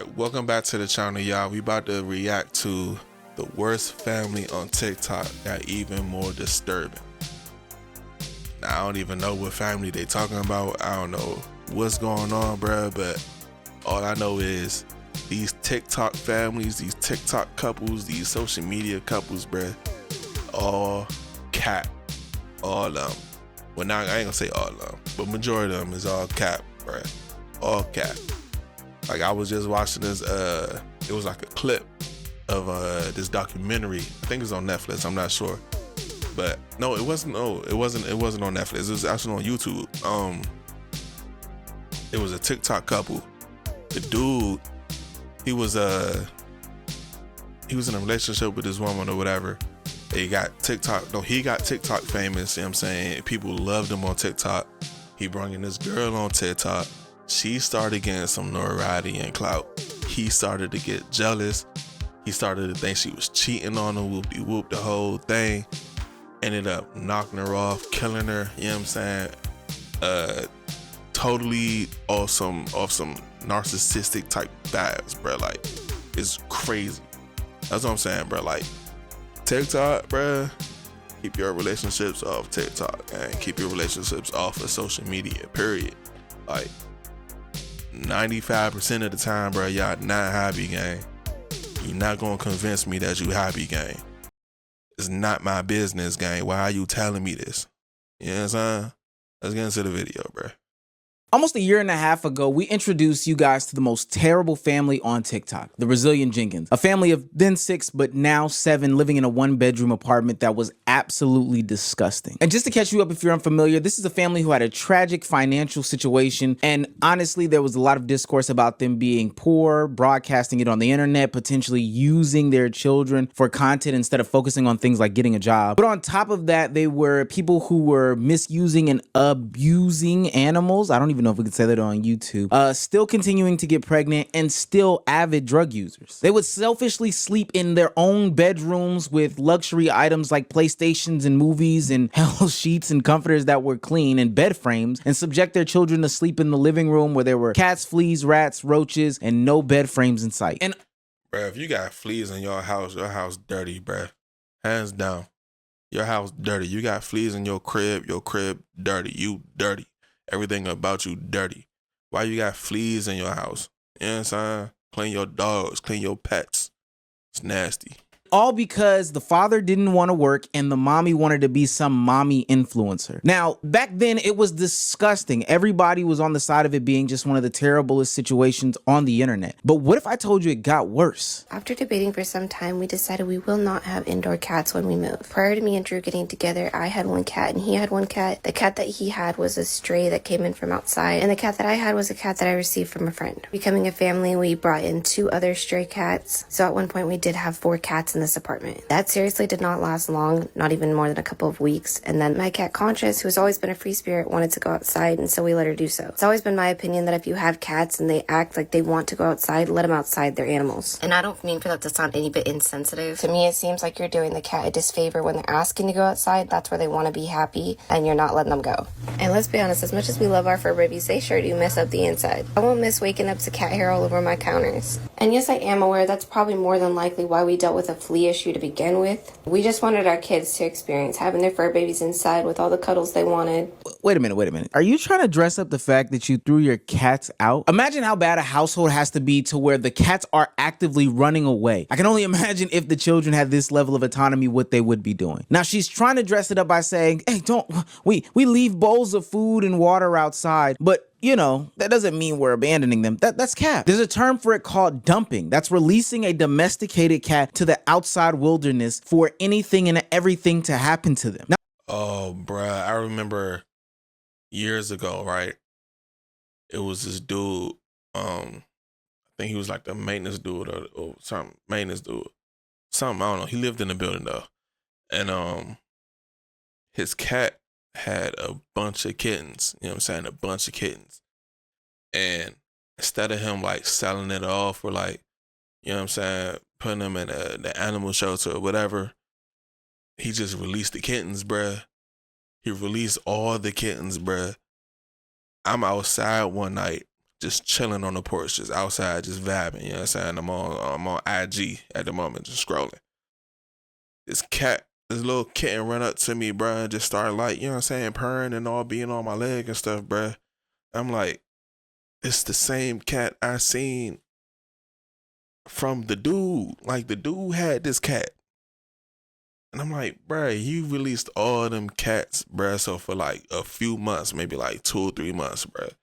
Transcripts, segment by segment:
Alright, welcome back to the channel, y'all. We about to react to the worst family on TikTok that even more disturbing. Now, I don't even know what family they talking about. I don't know what's going on, bruh, but all I know is these TikTok families, these TikTok couples, these social media couples, bruh, all cap. All of them. Well, now I ain't gonna say all of them, but majority of them is all cap, bruh. All cap. Like, I was just watching this, it was like a clip of this documentary. I think it's on Netflix, I'm not sure. But no, it wasn't on Netflix. It was actually on YouTube. It was a TikTok couple. The dude, he was in a relationship with this woman or whatever. He got TikTok famous, you know what I'm saying? People loved him on TikTok. He brought in this girl on TikTok. She started getting some notoriety and clout. He started to get jealous. He started to think she was cheating on him, whoop-de-whoop, the whole thing. Ended up knocking her off, killing her, you know what I'm saying? Totally off some narcissistic type vibes, bro. Like, it's crazy. That's what I'm saying, bro. Like, TikTok, bro, keep your relationships off TikTok and keep your relationships off of social media, period. Like, 95% of the time, bro, y'all not happy, gang. You're not gonna convince me that you happy, gang. It's not my business, gang. Why are you telling me this? You know what I'm saying? Let's get into the video, bro. Almost a year and a half ago, we introduced you guys to the most terrible family on TikTok, the Brazilian Jenkins. A family of then 6, but now 7, living in a 1-bedroom apartment that was absolutely disgusting. And just to catch you up if you're unfamiliar, this is a family who had a tragic financial situation, and honestly, there was a lot of discourse about them being poor, broadcasting it on the internet, potentially using their children for content instead of focusing on things like getting a job. But on top of that, they were people who were misusing and abusing animals. I don't even know if we could say that on YouTube. Still continuing to get pregnant and still avid drug users. They would selfishly sleep in their own bedrooms with luxury items like PlayStations and movies and hell sheets and comforters that were clean and bed frames, and subject their children to sleep in the living room where there were cats, fleas, rats, roaches, and no bed frames in sight. And Bruh, if you got fleas in your house dirty, bruh. Hands down. Your house dirty. You got fleas in your crib dirty. You dirty. Everything about you dirty. Why you got fleas in your house? You know what I'm saying? Clean your dogs, clean your pets. It's nasty. all because the father didn't want to work and the mommy wanted to be some mommy influencer. Now, back then it was disgusting. Everybody was on the side of it being just one of the terriblest situations on the internet. But what if I told you it got worse? After debating for some time, we decided we will not have indoor cats when we move. Prior to me and Drew getting together, I had one cat and he had one cat. The cat that he had was a stray that came in from outside, and the cat that I had was a cat that I received from a friend. Becoming a family, we brought in 2 other stray cats. So at one point we did have 4 cats in this apartment. That seriously did not last long, not even more than a couple of weeks. And then my cat Conscious, who's always been a free spirit, wanted to go outside, and so we let her do so. It's always been my opinion that if you have cats and they act like they want to go outside, let them outside. They're animals. And I don't mean for that to sound any bit insensitive. To me, it seems like you're doing the cat a disfavor when they're asking to go outside. That's where they want to be happy, and you're not letting them go. And let's be honest, as much as we love our fur babies, they sure do mess up the inside. I won't miss waking up to cat hair all over my counters. And yes, I am aware that's probably more than likely why we dealt with a flea issue to begin with. We just wanted our kids to experience having their fur babies inside with all the cuddles they wanted. Wait a minute. Are you trying to dress up the fact that you threw your cats out? Imagine how bad a household has to be to where the cats are actively running away. I can only imagine if the children had this level of autonomy, what they would be doing. Now, she's trying to dress it up by saying, hey, we leave bowls of food and water outside, but you know, that doesn't mean we're abandoning them. That's cap. There's a term for it called dumping. That's releasing a domesticated cat to the outside wilderness for anything and everything to happen to them. Now, Oh, bruh, I remember years ago, right? It was this dude, I think he was like the maintenance dude or something, something, I don't know. He lived in the building though. And his cat had a bunch of kittens, you know what I'm saying? A bunch of kittens. And instead of him like selling it off or like, you know what I'm saying, putting them in the animal shelter or whatever, he just released the kittens, bruh. He released all the kittens, bruh. I'm outside one night just chilling on the porch, just outside, just vibing. You know what I'm saying? I'm on IG at the moment, just scrolling. This little kitten run up to me, bro, and just start like, you know what I'm saying, purring and all, being on my leg and stuff, bro. I'm like, it's the same cat I seen from the dude. Like, the dude had this cat. And I'm like, bruh, you released all them cats, bruh. So for like a few months, maybe like 2 or 3 months, bruh,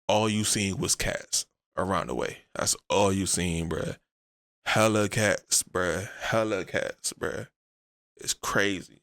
all you seen was cats around the way. That's all you seen, bruh. Hella cats, bruh. Hella cats, bruh. It's crazy.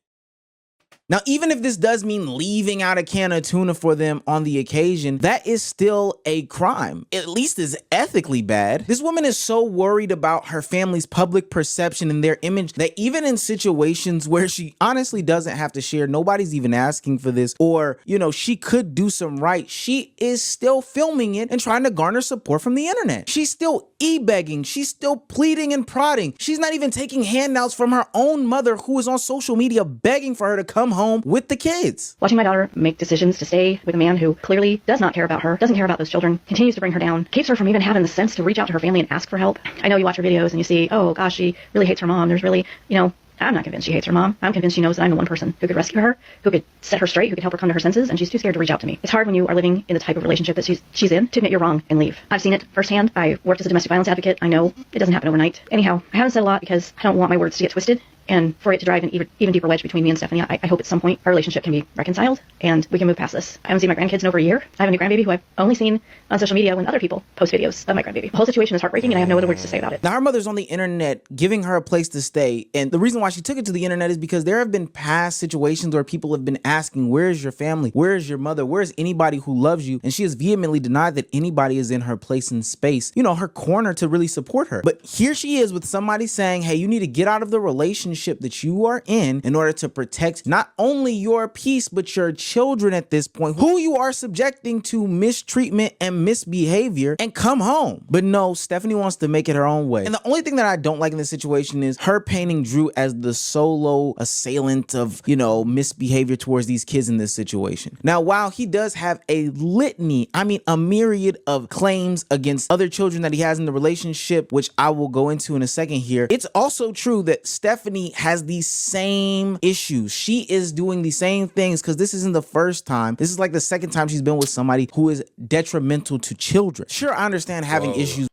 Now, even if this does mean leaving out a can of tuna for them on the occasion, that is still a crime. At least is ethically bad. This woman is so worried about her family's public perception and their image that even in situations where she honestly doesn't have to share, nobody's even asking for this, or, you know, she could do some right, she is still filming it and trying to garner support from the internet. She's still e-begging. She's still pleading and prodding. She's not even taking handouts from her own mother, who is on social media begging for her to come home with the kids. Watching my daughter make decisions to stay with a man who clearly does not care about her, doesn't care about those children, continues to bring her down, keeps her from even having the sense to reach out to her family and ask for help. I know you watch her videos and you see, oh gosh, she really hates her mom. There's really, you know, I'm not convinced she hates her mom. I'm convinced she knows that I'm the one person who could rescue her, who could set her straight, who could help her come to her senses, and she's too scared to reach out to me. It's hard when you are living in the type of relationship that she's in to admit you're wrong and leave. I've seen it firsthand. I worked as a domestic violence advocate. I know it doesn't happen overnight. Anyhow, I haven't said a lot because I don't want my words to get twisted and for it to drive an even deeper wedge between me and Stephanie. I hope at some point our relationship can be reconciled and we can move past this. I haven't seen my grandkids in over a year. I have a new grandbaby who I've only seen on social media when other people post videos of my grandbaby. The whole situation is heartbreaking and I have no other words to say about it. Now, her mother's on the internet giving her a place to stay. And the reason why she took it to the internet is because there have been past situations where people have been asking, where is your family? Where is your mother? Where is anybody who loves you? And she has vehemently denied that anybody is in her place and space, you know, her corner to really support her. But here she is with somebody saying, hey, you need to get out of the relationship that you are in order to protect not only your peace, but your children at this point, who you are subjecting to mistreatment and misbehavior, and come home. But no, Stephanie wants to make it her own way. And the only thing that I don't like in this situation is her painting Drew as the solo assailant of, you know, misbehavior towards these kids in this situation. Now, while he does have a litany, I mean, a myriad of claims against other children that he has in the relationship, which I will go into in a second here, it's also true that Stephanie has these same issues. She is doing the same things because this isn't the first time. This is like the second time she's been with somebody who is detrimental to children. Sure, I understand having issues.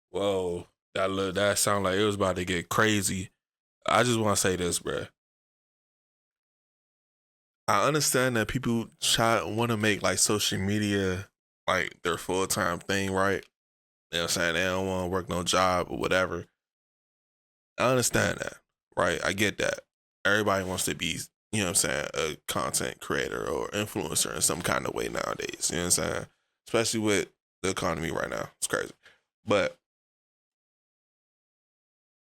Whoa, that sounded like it was about to get crazy. I just want to say this, bruh. I understand that people want to make like social media like their full-time thing, right? You know what I'm saying? They don't want to work no job or whatever. I understand that, right? I get that. Everybody wants to be, you know what I'm saying, a content creator or influencer in some kind of way nowadays. You know what I'm saying? Especially with the economy right now. It's crazy. But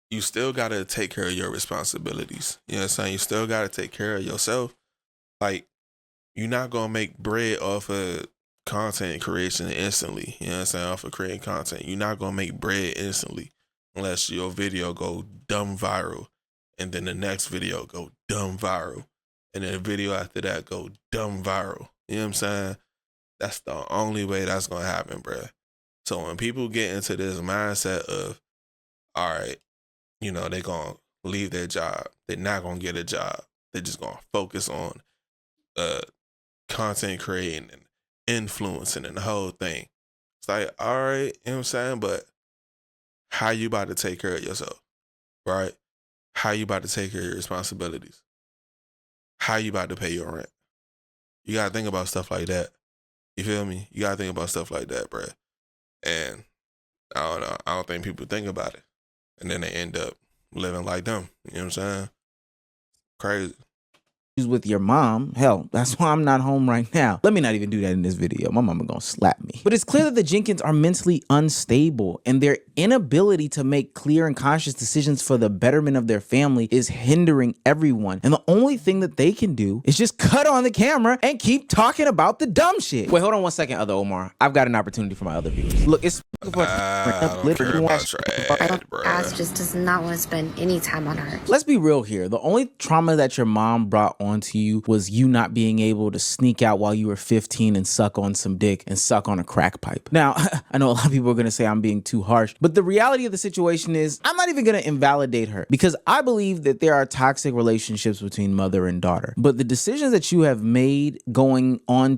you still got to take care of your responsibilities. You know what I'm saying? You still got to take care of yourself. Like, you're not going to make bread off of content creation instantly. You know what I'm saying? Off of creating content. You're not going to make bread instantly unless your video go dumb viral. And then the next video go dumb viral. And then the video after that go dumb viral. You know what I'm saying? That's the only way that's going to happen, bruh. So when people get into this mindset of, all right, you know, they're going to leave their job. They're not going to get a job. They're just going to focus on content creating and influencing and the whole thing. It's like, all right, you know what I'm saying? But how you about to take care of yourself, right? How you about to take care of your responsibilities? How you about to pay your rent? You got to think about stuff like that. You feel me? You got to think about stuff like that, bruh. And I don't know. I don't think people think about it. And then they end up living like them. You know what I'm saying? Crazy. With your mom. Hell, that's why I'm not home right now. Let me not even do that in this video. My mama gonna slap me. But it's clear that the Jenkins are mentally unstable and their inability to make clear and conscious decisions for the betterment of their family is hindering everyone. And the only thing that they can do is just cut on the camera and keep talking about the dumb shit. Wait, hold on one second, other Omar. I've got an opportunity for my other viewers. Look, it's Ass just does not want to spend any time on her. Let's be real here. The only trauma that your mom brought onto you was you not being able to sneak out while you were 15 and suck on some dick and suck on a crack pipe. Now, I know a lot of people are going to say I'm being too harsh, but the reality of the situation is I'm not even going to invalidate her because I believe that there are toxic relationships between mother and daughter. But the decisions that you have made going on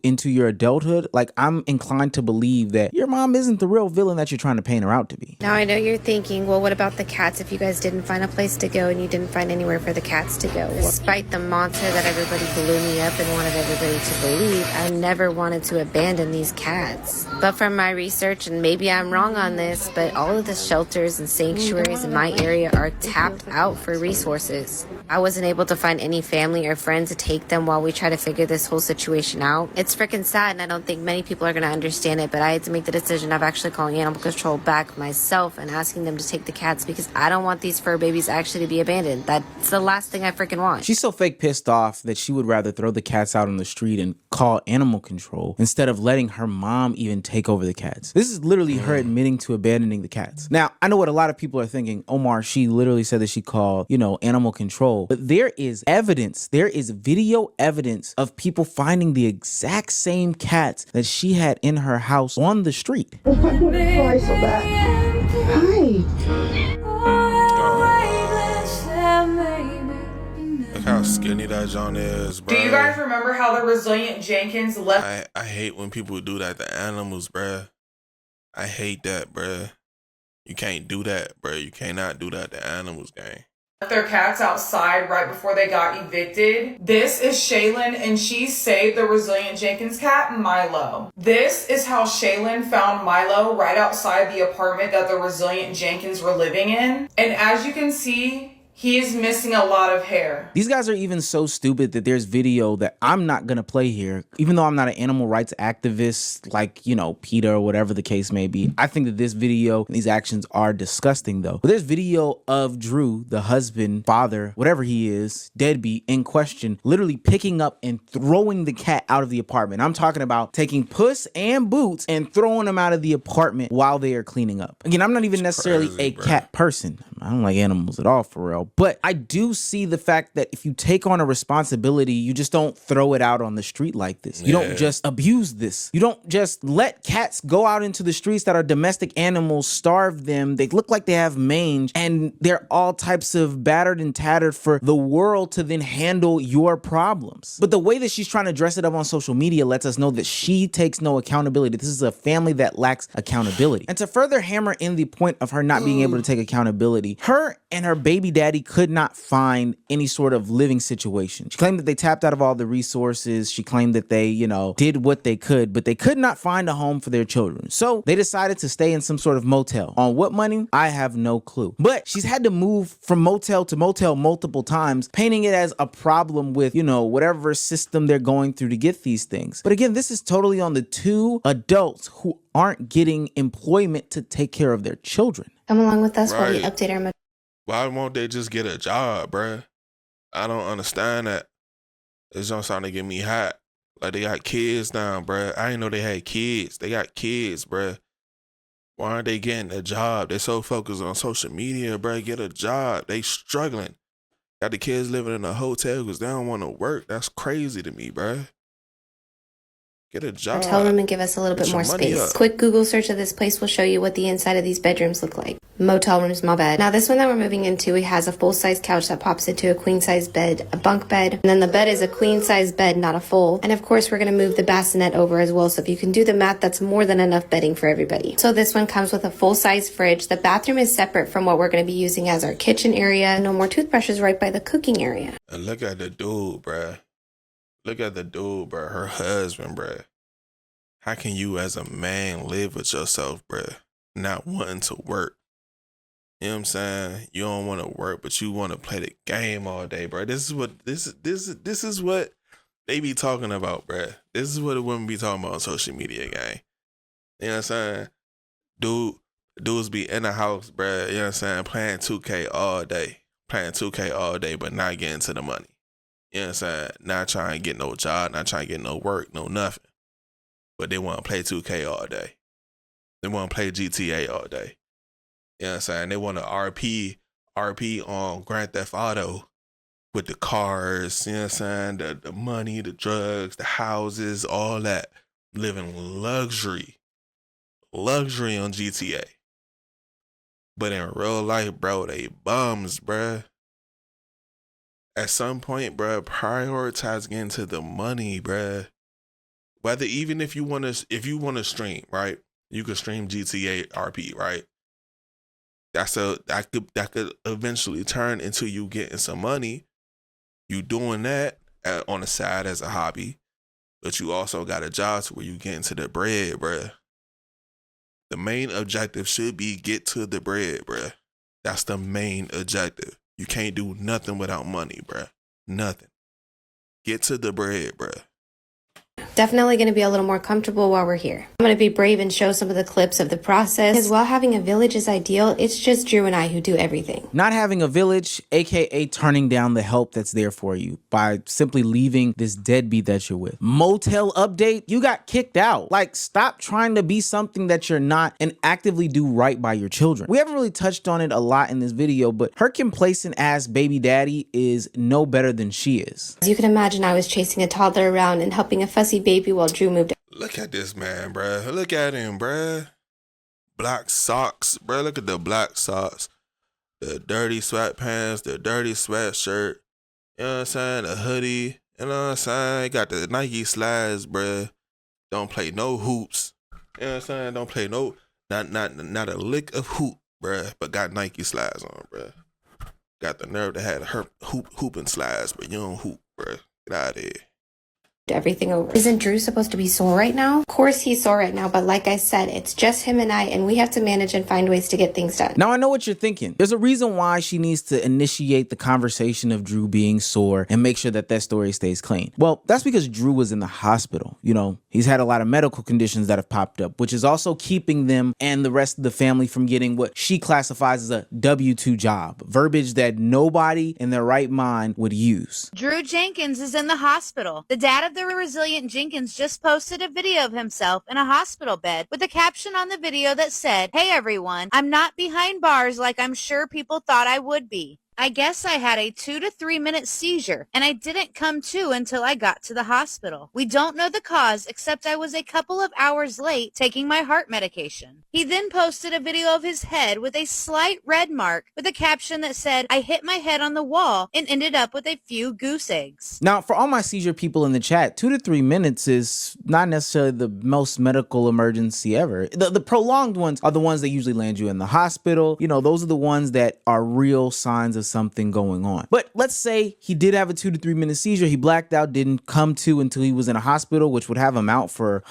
into your adulthood, like I'm inclined to believe that your mom isn't the real villain that you're trying to paint her out to be. Now I know you're thinking, well, what about the cats if you guys didn't find a place to go and you didn't find anywhere for the cats to go? Despite the mantra that everybody blew me up and wanted everybody to believe, I never wanted to abandon these cats. But from my research, and maybe I'm wrong on this, but all of the shelters and sanctuaries in my area are tapped out for resources. I wasn't able to find any family or friends to take them while we try to figure this whole situation out. It's freaking sad, and I don't think many people are going to understand it, but I had to make the decision of actually calling Animal Control back myself and asking them to take the cats because I don't want these fur babies actually to be abandoned. That's the last thing I freaking want. She's so fake pissed off that she would rather throw the cats out on the street and call Animal Control instead of letting her mom even take over the cats. This is literally her admitting to abandoning the cats. Now, I know what a lot of people are thinking. Omar, she literally said that she called, Animal Control. But there is evidence, there is video evidence of people finding the exact same cats that she had in her house on the street. Why so bad? Look how skinny that John is, bro. Do you guys remember how the Resilient Jenkins left I hate when people do that to animals, bruh. I hate that, bruh. You can't do that, bruh. You cannot do that to animals, gang. their cats outside right before they got evicted? This is Shaylin, and she saved the Resilient Jenkins cat, Milo. This is how Shaylin found Milo right outside the apartment that the Resilient Jenkins were living in. And as you can see, he is missing a lot of hair. These guys are even so stupid that there's video that I'm not going to play here. Even though I'm not an animal rights activist like, PETA or whatever the case may be. I think that this video and these actions are disgusting though. But there's video of Drew, the husband, father, whatever he is, deadbeat in question, literally picking up and throwing the cat out of the apartment. I'm talking about taking Puss and Boots and throwing them out of the apartment while they are cleaning up. Again, I'm not even necessarily a cat person. I don't like animals at all, for real. But I do see the fact that if you take on a responsibility, you just don't throw it out on the street like this. You don't just abuse this. You don't just let cats go out into the streets that are domestic animals, starve them. They look like they have mange, and they're all types of battered and tattered for the world to then handle your problems. But the way that she's trying to dress it up on social media lets us know that she takes no accountability. This is a family that lacks accountability. And to further hammer in the point of her not being able to take accountability, her and her baby daddy could not find any sort of living situation. She claimed that they tapped out of all the resources. She claimed that they, did what they could, but they could not find a home for their children. So they decided to stay in some sort of motel. On what money? I have no clue. But she's had to move from motel to motel multiple times, painting it as a problem with, whatever system they're going through to get these things. But again, this is totally on the two adults who aren't getting employment to take care of their children. Come along with us while we Right. update our Why won't they just get a job, bruh? I don't understand that. It's just starting to get me hot. Like, they got kids now, bruh. I didn't know they had kids. They got kids, bruh. Why aren't they getting a job? They're so focused on social media, bruh. Get a job. They struggling. Got the kids living in a hotel because they don't want to work. That's crazy to me, bruh. Get a job. motel room and give us a little Get bit more some money space. up. Quick Google search of this place will show you what the inside of these bedrooms look like. Motel rooms, my bad. Now this one that we're moving into, it has a full-size couch that pops into a queen-size bed, a bunk bed, and then the bed is a queen-size bed, not a full. And of course, we're going to move the bassinet over as well. So if you can do the math, that's more than enough bedding for everybody. So this one comes with a full-size fridge. The bathroom is separate from what we're going to be using as our kitchen area. No more toothbrushes right by the cooking area. And look at the dude, bruh. Look at the dude, bruh. Her husband, bruh. How can you as a man live with yourself, bruh, not wanting to work? You know what I'm saying? You don't want to work, but you want to play the game all day, bruh. This is what they be talking about, bruh. This is what the women be talking about on social media, gang. You know what I'm saying? Dudes be in the house, bruh, you know what I'm saying, playing 2K all day. Playing 2K all day, but not getting to the money. You know what I'm saying? Not trying to get no job, not trying to get no work, no nothing. But they want to play 2K all day. They want to play GTA all day. You know what I'm saying? They want to RP on Grand Theft Auto with the cars, you know what I'm saying? The money, the drugs, the houses, all that. Living luxury on GTA. But in real life, bro, they bums, bruh. At some point, bruh, prioritize getting to the money, bruh. Whether even if you wanna stream, right? You could stream GTA RP, right? That could eventually turn into you getting some money. You doing that on the side as a hobby, but you also got a job to where you get into the bread, bruh. The main objective should be get to the bread, bruh. That's the main objective. You can't do nothing without money, bruh. Nothing. Get to the bread, bruh. Definitely going to be a little more comfortable while we're here. I'm going to be brave and show some of the clips of the process. Because while having a village is ideal, it's just Drew and I who do everything. Not having a village, aka turning down the help that's there for you by simply leaving this deadbeat that you're with. Motel update, you got kicked out. Like, stop trying to be something that you're not and actively do right by your children. We haven't really touched on it a lot in this video, but her complacent ass baby daddy is no better than she is. As you can imagine, I was chasing a toddler around and helping a fussy baby while Drew moved. Look at this man, bruh. Look at him, bruh. Black socks, bruh. Look at the black socks. The dirty sweatpants, the dirty sweatshirt. You know what I'm saying? The hoodie. You know what I'm saying? Got the Nike slides, bruh. Don't play no hoops. You know what I'm saying? Don't play no, not a lick of hoop, bruh. But got Nike slides on, bruh. Got the nerve to have her hooping slides, but you don't hoop, bruh. Get out of here. Everything over. Isn't Drew supposed to be sore right now? Of course he's sore right now, but like I said, it's just him and I, and we have to manage and find ways to get things done. Now I know what you're thinking. There's a reason why she needs to initiate the conversation of Drew being sore and make sure that that story stays clean. Well, that's because Drew was in the hospital. You know, he's had a lot of medical conditions that have popped up, which is also keeping them and the rest of the family from getting what she classifies as a W-2 job, verbiage that nobody in their right mind would use. Drew Jenkins is in the hospital. The dad of the resilient Jenkins just posted a video of himself in a hospital bed with a caption on the video that said, "Hey everyone, I'm not behind bars like I'm sure people thought I would be. I guess I had a 2 to 3 minute seizure and I didn't come to until I got to the hospital. We don't know the cause except I was a couple of hours late taking my heart medication." He then posted a video of his head with a slight red mark with a caption that said, "I hit my head on the wall and ended up with a few goose eggs." Now, for all my seizure people in the chat, 2 to 3 minutes is not necessarily the most medical emergency ever. The prolonged ones are the ones that usually land you in the hospital. You know, those are the ones that are real signs of something going on. But let's say he did have a 2 to 3 minute seizure. He blacked out, didn't come to until he was in a hospital, which would have him out for,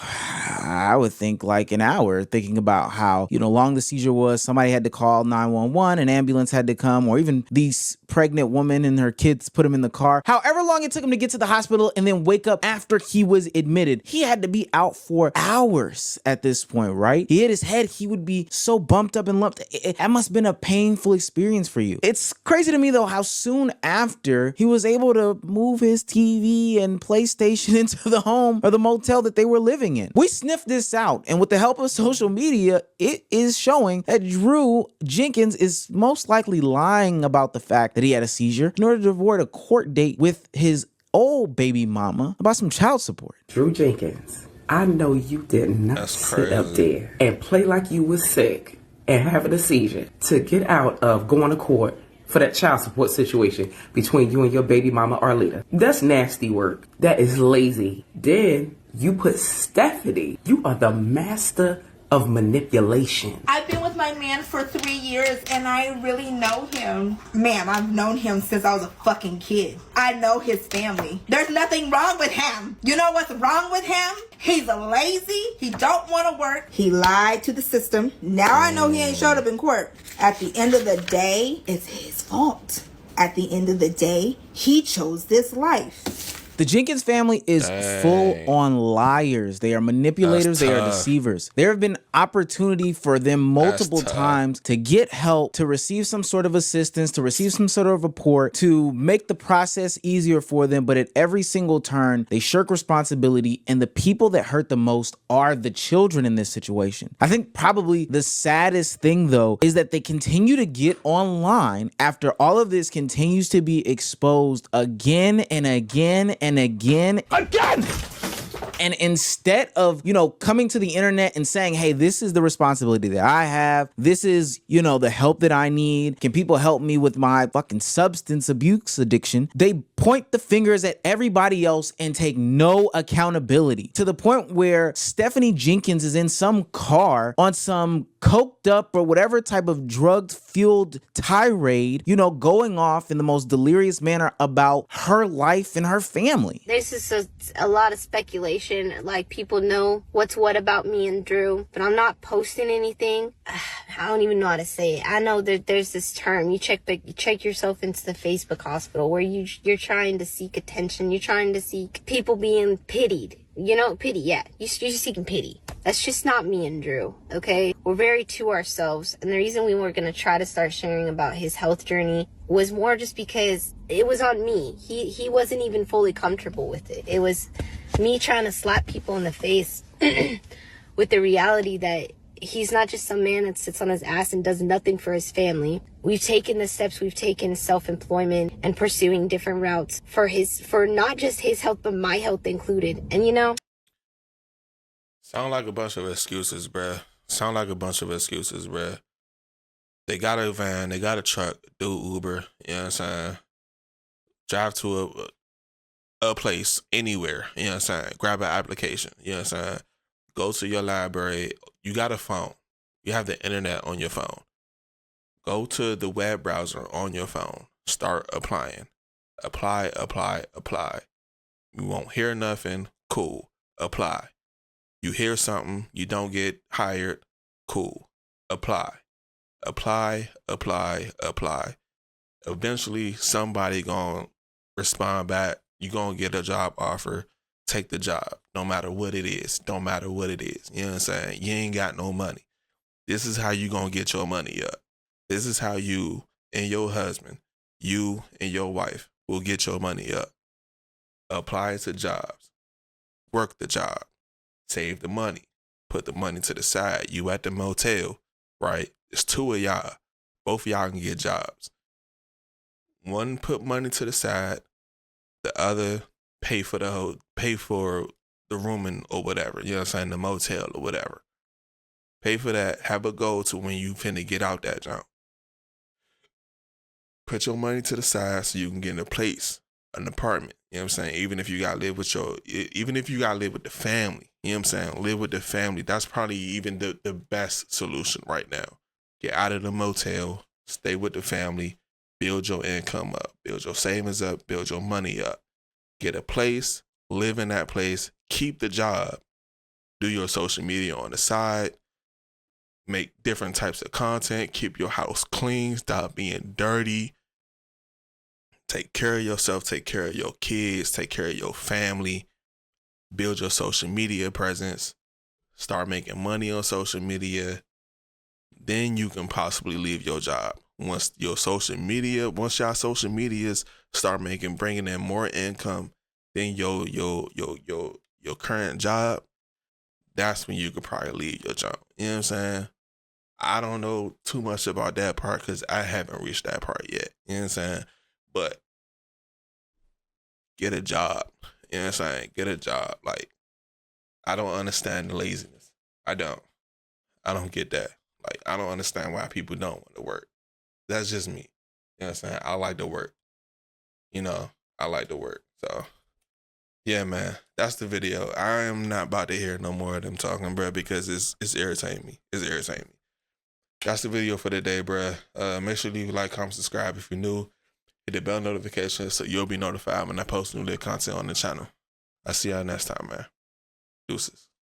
I would think, like an hour, thinking about how, you know, long the seizure was. Somebody had to call 911, an ambulance had to come, or even these pregnant woman and her kids put him in the car. However long it took him to get to the hospital and then wake up after he was admitted, he had to be out for hours at this point, right? He hit his head. He would be so bumped up and lumped. That must have been a painful experience for you. It's crazy to me though how soon after he was able to move his TV and PlayStation into the home or the motel that they were living in. We sniffed this out, and with the help of social media, it is showing that Drew Jenkins is most likely lying about the fact that he had a seizure in order to avoid a court date with his old baby mama about some child support. Drew Jenkins, I know you did not sit up there and play like you was sick and having a seizure to get out of going to court for that child support situation between you and your baby mama Arlita. That's nasty work. That is lazy. Then you put Stephanie. You are the master of manipulation. I've been with my man for 3 years and I really know him. Ma'am, I've known him since I was a fucking kid. I know his family. There's nothing wrong with him. You know what's wrong with him? He's a lazy. He don't want to work. He lied to the system. Now I know he ain't showed up in court. At the end of the day, it's his fault. At the end of the day, he chose this life. The Jenkins family is full on liars. They are manipulators. They are deceivers. There have been opportunity for them multiple times to get help, to receive some sort of assistance, to receive some sort of report, to make the process easier for them. But at every single turn, they shirk responsibility. And the people that hurt the most are the children in this situation. I think probably the saddest thing, though, is that they continue to get online after all of this continues to be exposed again and again and again. And instead of, coming to the internet and saying, hey, this is the responsibility that I have. This is, the help that I need. Can people help me with my fucking substance abuse addiction? They point the fingers at everybody else and take no accountability, to the point where Stephanie Jenkins is in some car on some coked up or whatever type of drug-fueled tirade, going off in the most delirious manner about her life and her family. There's just a lot of speculation. Like, people know what's what about me and Drew, but I'm not posting anything. I don't even know how to say it. I know that there's this term. You check yourself into the Facebook hospital where you're trying to seek attention. You're trying to seek people being pitied. Pity, yeah. You're seeking pity. That's just not me and Drew, okay? We're very to ourselves. And the reason we were going to try to start sharing about his health journey was more just because it was on me. He wasn't even fully comfortable with it. It was me trying to slap people in the face with the reality that he's not just some man that sits on his ass and does nothing for his family. We've taken the steps we've taken, self-employment and pursuing different routes for not just his health, but my health included. And sound like a bunch of excuses, bruh. They got a van, they got a truck, do Uber, you know what I'm saying? Drive to a place, anywhere, you know what I'm saying? Grab an application, you know what I'm saying? Go to your library. You got a phone. You have the internet on your phone. Go to the web browser on your phone. Start applying. Apply. You won't hear nothing. Cool. Apply. You hear something. You don't get hired. Cool. Apply. Eventually, somebody gonna respond back. You gonna get a job offer. Take the job, no matter what it is. You know what I'm saying? You ain't got no money. This is how you gonna get your money up. This is how you and your husband, you and your wife will get your money up. Apply to jobs. Work the job. Save the money. Put the money to the side. You at the motel, right? It's two of y'all. Both of y'all can get jobs. One put money to the side. The other pay for the rooming or whatever, you know what I'm saying, the motel or whatever. Pay for that, have a goal to when you finna get out that jump. Put your money to the side so you can get in a place, an apartment, you know what I'm saying, even if you gotta live with the family, you know what I'm saying, live with the family. That's probably even the best solution right now. Get out of the motel, stay with the family, build your income up, build your savings up, build your money up. Get a place, live in that place, keep the job, do your social media on the side, make different types of content, keep your house clean, stop being dirty, take care of yourself, take care of your kids, take care of your family, build your social media presence, start making money on social media. Then you can possibly leave your job. Once y'all social medias start bringing in more income than your current job, that's when you could probably leave your job. You know what I'm saying? I don't know too much about that part because I haven't reached that part yet. You know what I'm saying? But get a job. You know what I'm saying? Get a job. Like, I don't understand the laziness. I don't get that. Like, I don't understand why people don't want to work. That's just me. You know what I'm saying? I like to work. I like to work. So, yeah, man, that's the video. I am not about to hear no more of them talking, bro, because it's irritating me. That's the video for today, bro. Make sure you leave a like, comment, subscribe if you're new. Hit the bell notification so you'll be notified when I post new lit content on the channel. I'll see y'all next time, man. Deuces.